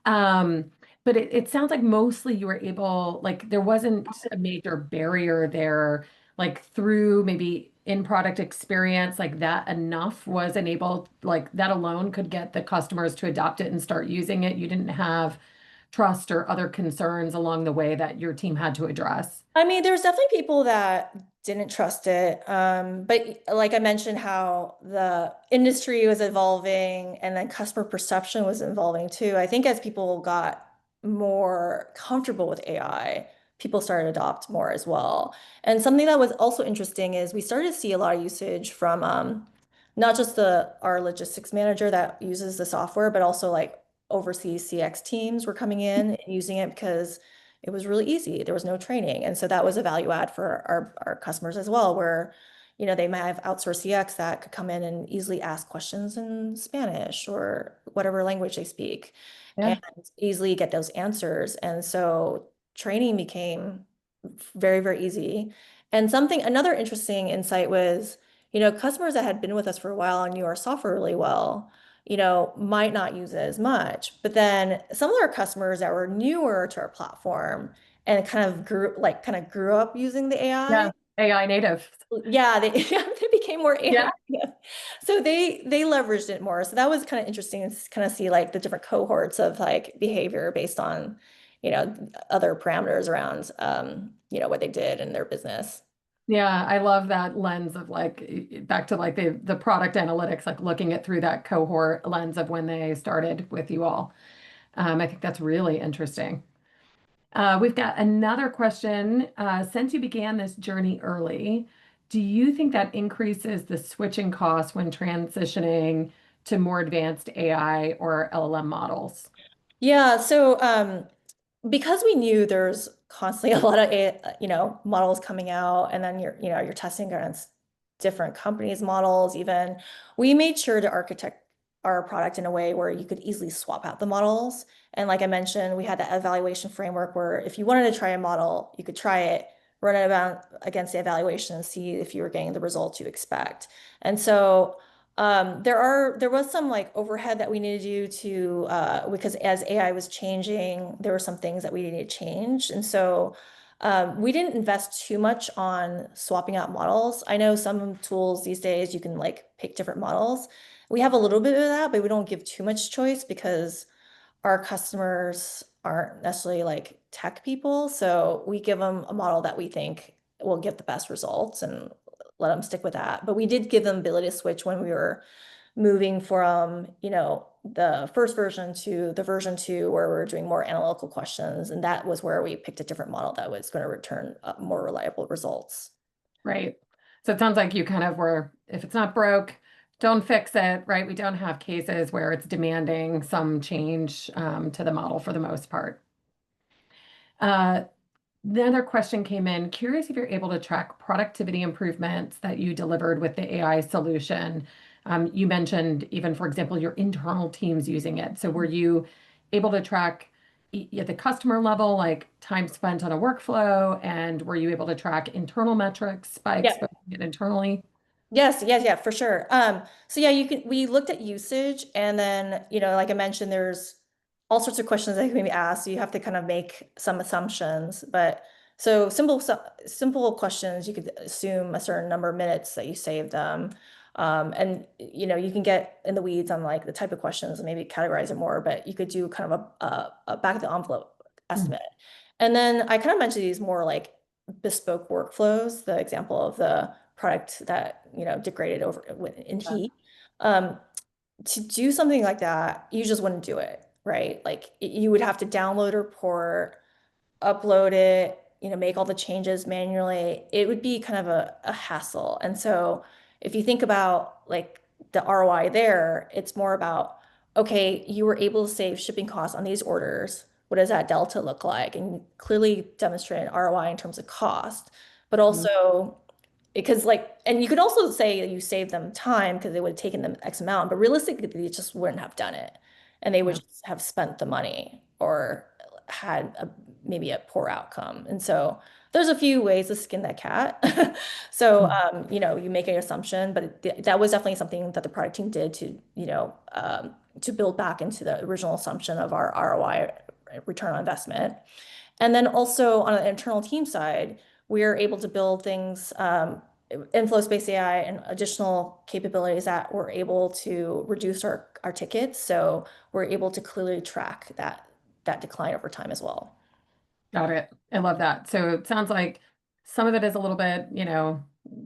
Um, but it sounds like mostly you were able, like there wasn't a major barrier there, like through maybe in-product experience, like that enough was enabled, like that alone could get the customers to adopt it and start using it. You didn't have trust or other concerns along the way that your team had to address. I mean, there's definitely people that didn't trust it. But like I mentioned, how the industry was evolving and then customer perception was evolving too. I think as people got more comfortable with AI, people started to adopt more as well. And something that was also interesting is we started to see a lot of usage from not just our logistics manager that uses the software, but also like overseas CX teams were coming in and using it because it was really easy. There was no training. And so that was a value add for our customers as well, where, they might have outsourced CX that could come in and easily ask questions in Spanish or whatever language they speak and Yeah. easily get those answers. And so training became very, very easy. And another interesting insight was, customers that had been with us for a while and knew our software really well, might not use it as much. But then some of our customers that were newer to our platform and kind of grew up using the Yeah. AI, AI native. yeah, they became more Yeah. AI. So they leveraged it more. So that was kind of interesting to kind of see like the different cohorts of like behavior based on, other parameters around what they did in their business. Yeah, I love that lens of like back to like the product analytics, like looking at through that cohort lens of when they started with you all. I think that's really interesting. We've got another question. Since you began this journey early, do you think that increases the switching costs when transitioning to more advanced AI or LLM models? Yeah, so because we knew there's constantly a lot of models coming out, and then you're testing against different companies' models, even. We made sure to architect our product in a way where you could easily swap out the models. And like I mentioned, we had that evaluation framework where if you wanted to try a model, you could try it, run it about against the evaluation and see if you were getting the results you expect. And so there was some like overhead that we needed to do to because as AI was changing, there were some things that we needed to change. And so we didn't invest too much on swapping out models. I know some tools these days you can like pick different models. We have a little bit of that, but we don't give too much choice because our customers aren't necessarily like tech people. So we give them a model that we think will get the best results and let them stick with that. But we did give them ability to switch when we were moving from, the first version to the version 2 where we're doing more analytical questions. And that was where we picked a different model that was going to return more reliable results. Right. So it sounds like you kind of were, if it's not broke, don't fix it, right? We don't have cases where it's demanding some change to the model for the most part. Uh, the other question came in, curious if you're able to track productivity improvements that you delivered with the AI solution. You mentioned even, for example, your internal teams using it. So were you able to track at the customer level, like time spent on a workflow, and were you able to track internal metrics by Yeah. exposing it internally? Yes, yes, yeah, for sure. So yeah, we looked at usage and then, like I mentioned, there's all sorts of questions that can be asked. So you have to kind of make some assumptions. But simple questions, you could assume a certain number of minutes that you save them. And you can get in the weeds on like the type of questions and maybe categorize it more, but you could do kind of a back of the envelope Mm. estimate. And then I kind of mentioned these more like bespoke workflows, the example of the product that degraded over in heat. Um, to do something like that, you just wouldn't do it, right? Like you would have to download a report, upload it, make all the changes manually. It would be kind of a hassle. And so if you think about like the ROI there, it's more about, okay, you were able to save shipping costs on these orders. What does that delta look like? And clearly demonstrate an ROI in terms of cost, but Mm. also because like, and you could also say that you saved them time because they would have taken them X amount, but realistically, they just wouldn't have done it. And they would Yeah. just have spent the money or had maybe a poor outcome. And so there's a few ways to skin that cat. So, Mm. you make an assumption, but that was definitely something that the product team did to, to build back into the original assumption of our ROI, return on investment. And then also on an internal team side, we're able to build things in Flowspace AI and additional capabilities that we're able to reduce our tickets. So we're able to clearly track that decline over time as well. Got it. I love that. So it sounds like some of it is a little bit,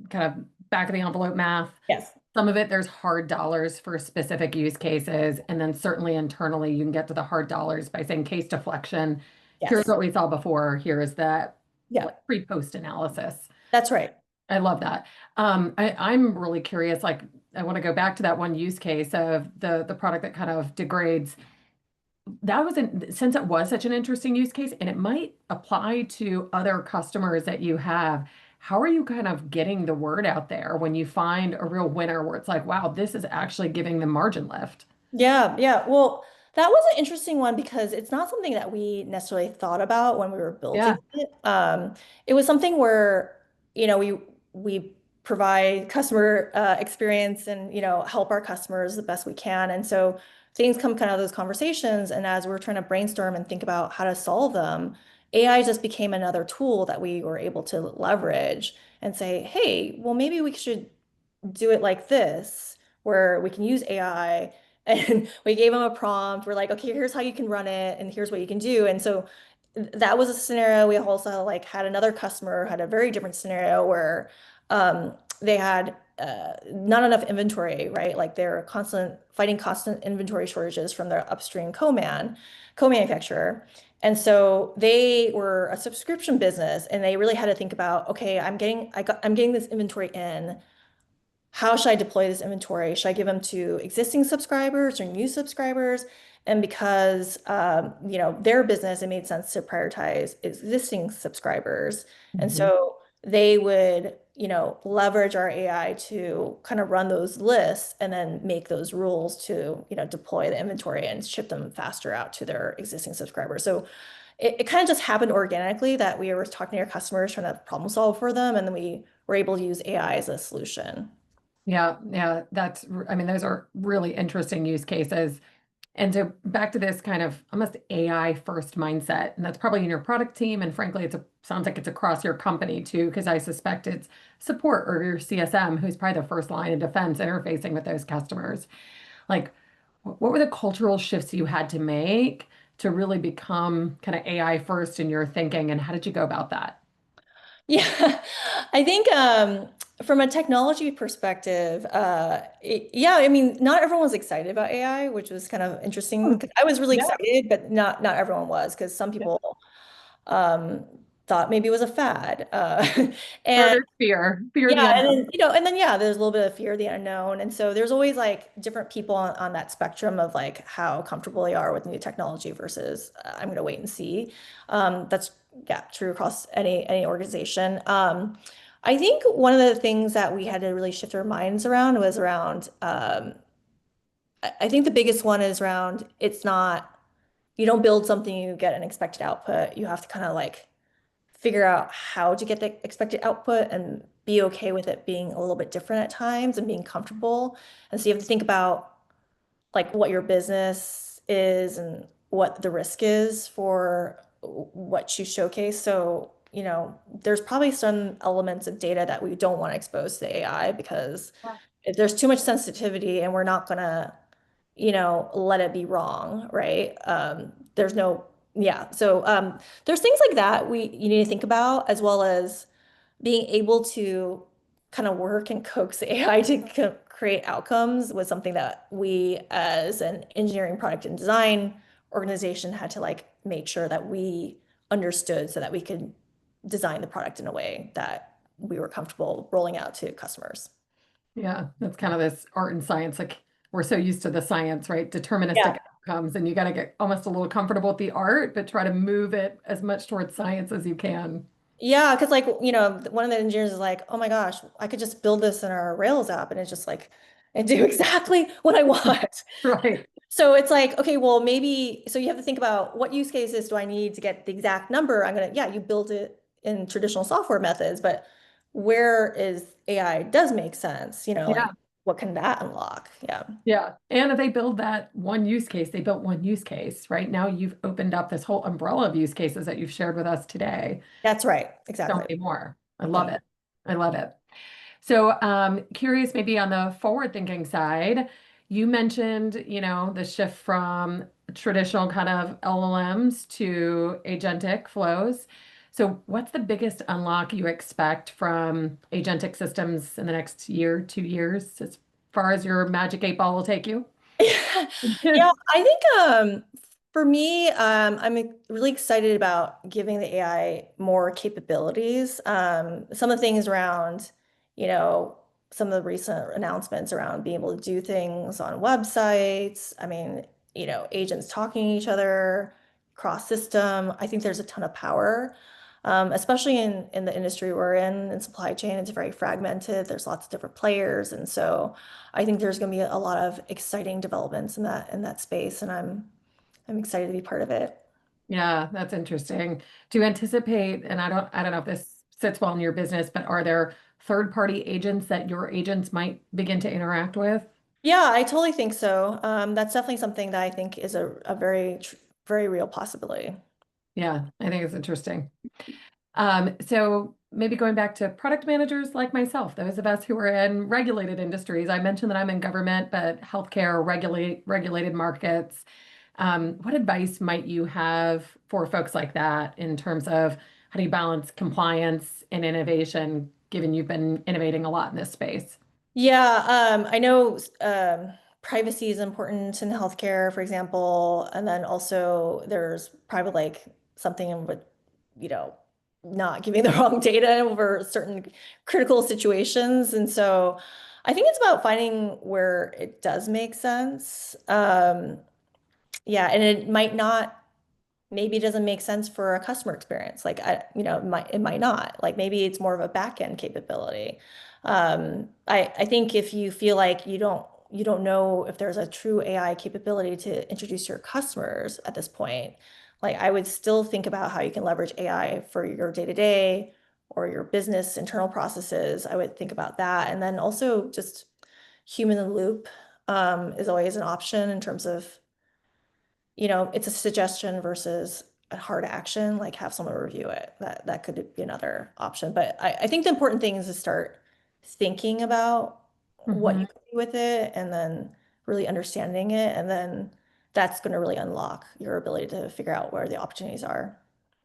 kind of back of the envelope math. Yes. Some of it, there's hard dollars for specific use cases. And then certainly internally, you can get to the hard dollars by saying case deflection. Here's Yes. what we saw before. Here is that Yeah, like pre-post analysis. that's right. I love that. I'm really curious, like I want to go back to that one use case of the product that kind of degrades. That was since it was such an interesting use case and it might apply to other customers that you have. How are you kind of getting the word out there when you find a real winner where it's like, wow, this is actually giving them margin lift? Yeah, yeah. Well, that was an interesting one because it's not something that we necessarily thought about when we were Yeah. building it. It was something where, we provide customer experience and, help our customers the best we can. And so things come kind of those conversations. And as we're trying to brainstorm and think about how to solve them, AI just became another tool that we were able to leverage and say, hey, well, maybe we should do it like this, where we can use AI and we gave them a prompt. We're like, okay, here's how you can run it and here's what you can do. And so that was a scenario. We also like had another customer had a very different scenario where they had not enough inventory, right? Like they're fighting constant inventory shortages from their upstream co-manufacturer. And so they were a subscription business and they really had to think about, okay, I'm getting this inventory in. How should I deploy this inventory? Should I give them to existing subscribers or new subscribers? And because their business, it made sense to prioritize existing subscribers. And Mhm. so they would leverage our AI to kind of run those lists and then make those rules to, deploy the inventory and ship them faster out to their existing subscribers. So it kind of just happened organically that we were talking to our customers, trying to problem solve for them, and then we were able to use AI as a solution. Yeah, yeah, I mean, those are really interesting use cases. And so back to this kind of almost AI first mindset, and that's probably in your product team. And frankly, sounds like it's across your company too, because I suspect it's support or your CSM, who's probably the first line of defense interfacing with those customers. Like, what were the cultural shifts you had to make to really become kind of AI first in your thinking, and how did you go about that? Yeah, I think from a technology perspective, yeah, I mean, not everyone was excited about AI, which was kind of interesting. Hmm. 'Cause I was really Yeah, excited, but not everyone was, because some yeah. people um, thought maybe it was a fad. Sure, And there's fear of the yeah, and unknown. then yeah, there's a little bit of fear of the unknown, and so there's always like different people on that spectrum of like how comfortable they are with new technology versus I'm going to wait and see. That's yeah, true across any organization. I think one of the things that we had to really shift our minds around was around. I think the biggest one is around. It's not you don't build something, you get an expected output. You have to kind of like figure out how to get the expected output and be okay with it being a little bit different at times and being comfortable. And so you have to think about like what your business is and what the risk is for what you showcase. So, there's probably some elements of data that we don't want to expose to AI because if there's too much sensitivity and we're not gonna, let it be wrong, right? There's no, yeah. So there's things like that you need to think about, as well as being able to kind of work and coax the AI to create outcomes was something that we as an engineering product and design organization had to like make sure that we understood so that we could design the product in a way that we were comfortable rolling out to customers. Yeah, that's kind of this art and science. Like we're so used to the science, right? Yeah. Deterministic outcomes, and you got to get almost a little comfortable with the art, but try to move it as much towards science as you can. Yeah, because like, one of the engineers is like, oh my gosh, I could just build this in our Rails app and it's just like, and do exactly what I want. Right. So it's like, okay, well, maybe, so you have to think about what use cases do I need to get the exact number? Yeah, you build it in traditional software methods, but where is AI does make sense, like Yeah. what can that unlock? Yeah, Yeah. And if they build that one use case, they built one use case, right? Now you've opened up this whole umbrella of use cases that you've shared with us today. that's right. So Exactly. many more. I love Yeah. it. I love it. So, curious maybe on the forward-thinking side, you mentioned, the shift from traditional kind of LLMs to agentic flows. So, what's the biggest unlock you expect from agentic systems in the next year, 2 years, as far as your magic 8 ball will take you? Yeah, I think for me, I'm really excited about giving the AI more capabilities. Some of the things around, you know, some of the recent announcements around being able to do things on websites. I mean, agents talking to each other, cross system. I think there's a ton of power, especially in the industry we're in supply chain. It's very fragmented. There's lots of different players, and so. I think there's going to be a lot of exciting developments in that space, and I'm excited to be part of it. Yeah, that's interesting. Do you anticipate, and I don't know if this sits well in your business, but are there third-party agents that your agents might begin to interact with? Yeah, I totally think so. That's definitely something that I think is a very real possibility. Yeah, I think it's interesting. So maybe going back to product managers like myself, those of us who are in regulated industries. I mentioned that I'm in government, but healthcare, regulated markets. What advice might you have for folks like that in terms of how do you balance compliance and innovation, given you've been innovating a lot in this space? Yeah, I know privacy is important in healthcare, for example, and then also there's probably like something with, you know, not giving the wrong data over certain critical situations. And so I think it's about finding where it does make sense. Yeah, and it might not. maybe it doesn't make sense for a customer experience. Like it might not. Like maybe it's more of a back end capability. I think if you feel like you don't know if there's a true AI capability to introduce your customers at this point, like I would still think about how you can leverage AI for your day-to-day or your business internal processes. I would think about that. And then also just human in the loop is always an option in terms of, it's a suggestion versus a hard action, like have someone review it. That could be another option. But I think the important thing is to start thinking about what Mhm. you can do with it and then really understanding it. And then that's going to really unlock your ability to figure out where the opportunities are.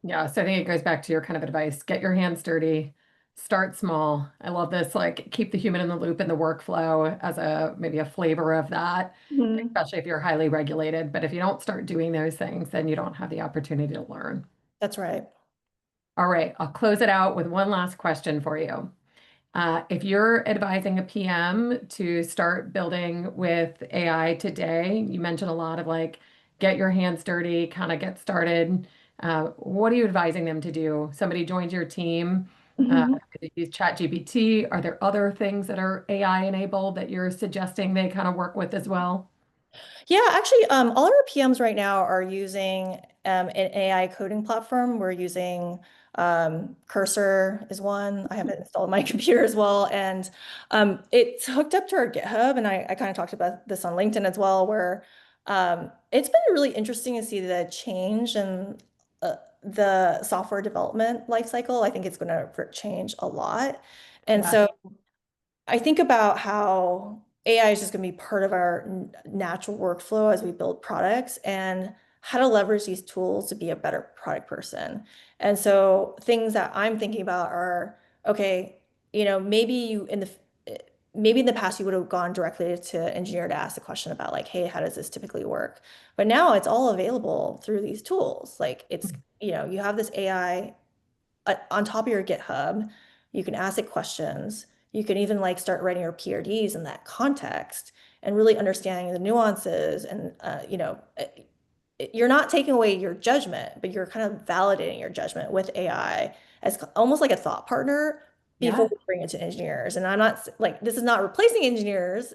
Yeah, so I think it goes back to your kind of advice. Get your hands dirty, start small. I love this, like keep the human in the loop in the workflow as a maybe a flavor of that, Mhm. especially if you're highly regulated. But if you don't start doing those things, then you don't have the opportunity to learn. That's right. All right, I'll close it out with one last question for you. If you're advising a PM to start building with AI today, you mentioned a lot of like get your hands dirty, kind of get started. What are you advising them to do? Somebody joins your team, they use ChatGPT. Are there other things that are AI enabled that you're suggesting they kind of work with as well? Yeah, actually, all our PMs right now are using an AI coding platform. We're using Cursor is one. I have it installed on my computer as well, and it's hooked up to our GitHub. And I kind of talked about this on LinkedIn as well, where it's been really interesting to see the change in the software development lifecycle. I think it's going to change a lot, and Yeah, so I think about how AI is just going to be part of our natural workflow as we build products and how to leverage these tools to be a better product person. And so things that I'm thinking about are, okay, maybe in the past you would have gone directly to engineer to ask the question about like, hey, how does this typically work? But now it's all available through these tools. Like you have this AI on top of your GitHub. You can ask it questions. You can even like start writing your PRDs in that context and really understanding the nuances. And you're not taking away your judgment, but you're kind of validating your judgment with AI as almost like a thought partner before yeah, we bring it to engineers. And I'm not like this is not replacing engineers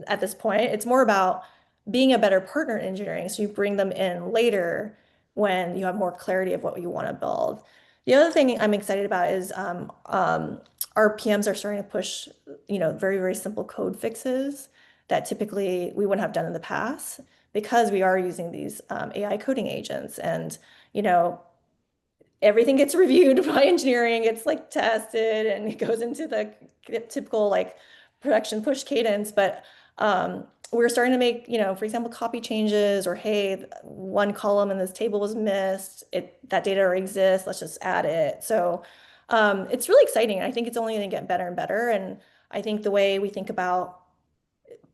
at this point. It's more about being a better partner in engineering. So you bring them in later when you have more clarity of what you want to build. The other thing I'm excited about is our PMs are starting to push, very, very simple code fixes that typically we wouldn't have done in the past because we are using these AI coding agents. And, you know, everything gets reviewed by engineering. It's like tested and it goes into the typical like production push cadence. But we're starting to make, for example, copy changes or hey, one column in this table was missed. That data already exists. Let's just add it. So it's really exciting. I think it's only going to get better and better. And I think the way we think about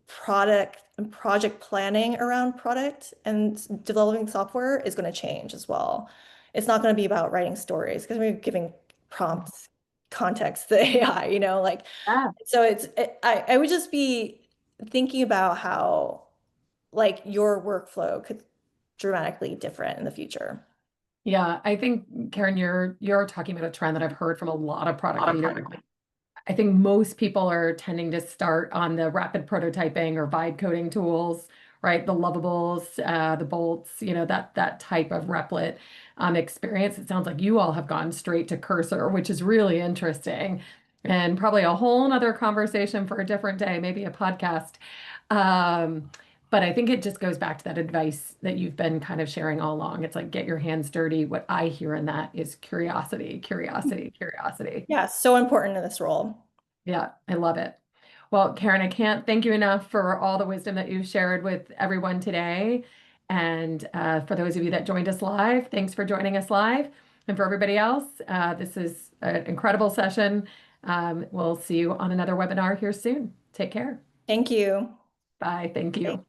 product and project planning around product and developing software is going to change as well. It's not going to be about writing stories because we're giving prompts context to AI, like yeah. so I would just be thinking about how like your workflow could dramatically different in the future. Yeah, I think Karen, you're talking about a trend that I've heard from a lot of product leaders. I think most people are tending to start on the rapid prototyping or vibe coding tools, right? The Lovables, the Bolts, that type of replit experience. It sounds like you all have gone straight to Cursor, which is really interesting, and probably a whole nother conversation for a different day, maybe a podcast. Um, but I think it just goes back to that advice that you've been kind of sharing all along. It's like get your hands dirty. What I hear in that is curiosity, curiosity, curiosity. Yeah, so important in this role. Yeah, I love it. Well, Karen, I can't thank you enough for all the wisdom that you've shared with everyone today. And for those of you that joined us live, thanks for joining us live. And for everybody else, this is an incredible session. We'll see you on another webinar here soon. Take care. Thank you. Bye. Thank you.